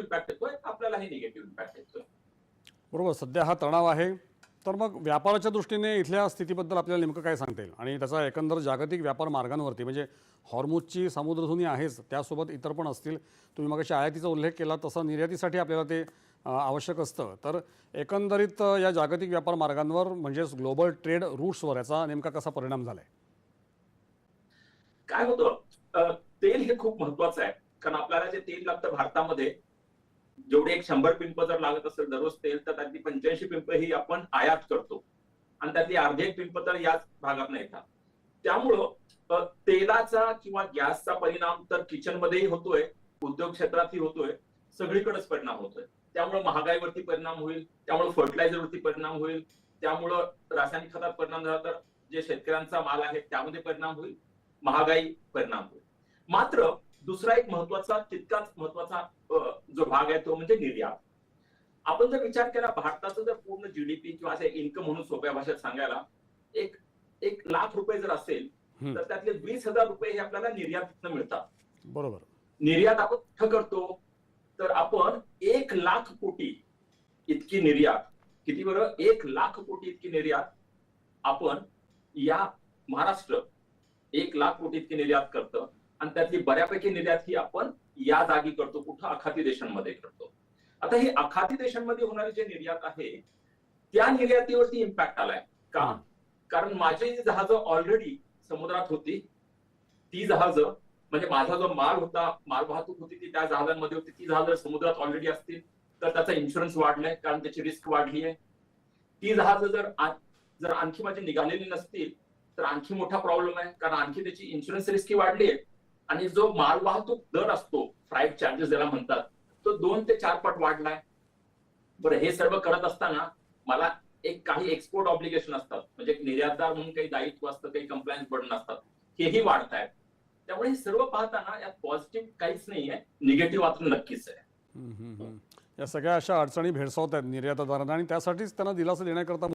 Impact येतोय, आपल्यालाही negative impact येतोय. बरोबर. सध्या हा तणाव आहे. तर मग व्यापाराच्या दृष्टीने इथल्या स्थितीबद्दल आपल्याला नेमकं काय सांगता येईल आणि त्याचा एकंदर जागतिक व्यापार मार्गांवरती म्हणजे हॉर्मुझची सामुद्रधुनी आहेच, त्यासोबत इतर पण असतील. तुम्ही मगाशी आयातीचा उल्लेख केला तसं निर्यातीसाठी आपल्याला ते आवश्यक असतं. तर एकंदरीत या जागतिक व्यापार मार्गांवर म्हणजेच ग्लोबल ट्रेड रूट्सवर याचा नेमका कसा परिणाम झाला आहे? काय होतं, तेल हे खूप महत्वाचं आहे. कारण आपल्याला जे तेल लागतं भारतामध्ये, जेवढे एक 100 पिंप जर लागत असेल दररोज तेल, तर त्यातली 85 पिंप ही आपण आयात करतो आणि त्यातली अर्धी एक पिंप तर याच भागातनं येतात. त्यामुळं तेलाचा किंवा गॅसचा परिणाम तर किचनमध्येही होतोय, उद्योग क्षेत्रातही होतोय, सगळीकडेच परिणाम होतोय. त्यामुळे महागाईवरती परिणाम होईल, त्यामुळे फर्टिलायझरवरती परिणाम होईल, त्यामुळं रासायनिक खतात परिणाम झाला तर जे शेतकऱ्यांचा माल आहे त्यामध्ये परिणाम होईल, महागाई परिणाम होईल. मात्र दुसरा एक महत्वाचा, तितकाच महत्वाचा जो भाग आहे तो म्हणजे निर्यात. आपण जर विचार केला भारताचं जर पूर्ण जीडीपी किंवा असे इन्कम म्हणून सोप्या भाषेत सांगायला, एक 1,00,000 रुपये जर असेल, हं, तर त्यातले 20,000 रुपये हे आपल्याला निर्यातीतनं मिळतात. बरोबर. निर्यात आपण कुठं करतो, तर आपण 1,00,000 कोटी इतकी निर्यात, किती बरं, 1,00,000 कोटी इतकी निर्यात आपण या महाराष्ट्र 1,00,000 कोटी इतकी निर्यात करतं आणि त्यातली बऱ्यापैकी निर्यात ही आपण या जागी करतो, कुठं, आखाती देशांमध्ये करतो. आता ही आखाती देशांमध्ये होणारी जी निर्यात आहे, त्या निर्यातीवरती इम्पॅक्ट आलाय. का? हं, कारण माझी जी जहाजं ऑलरेडी समुद्रात होती, ती जहाजं, म्हणजे माझा जो माल होता, माल वाहतूक होती ती त्या जहाजांमध्ये होती, ती जहाजं समुद्रात ऑलरेडी असतील, तर त्याचा इन्शुरन्स वाढलाय कारण त्याची रिस्क वाढली आहे. ती जहाजं जर आणखी माझी निघालेली नसतील, तर आणखी मोठा प्रॉब्लेम आहे, कारण आणखी त्याची इन्शुरन्स रिस्क वाढली आहे आणि जो माल वाहतूक दर असतो, फ्राईट चार्जेस ज्याला म्हणतात, तो 2 ते 4 पट वाढलाय. बरं, हे सर्व करत असताना मला काही एक्सपोर्ट ऑब्लिगेशन असतात, म्हणजे एक निर्यातदार म्हणून काही दायित्व असतं, काही कंप्लायन्स बर्डन असतात, हेही वाढतायत. त्यामुळे हे सर्व पाहताना यात पॉझिटिव्ह काहीच नाहीये, निगेटिव्ह मात्र नक्कीच आहे. हं, हं, हं. या सगळ्या अशा अडचणी भेडसावत आहेत निर्यातदारांना आणि त्यासाठीच त्यांना दिलासा देण्याकरता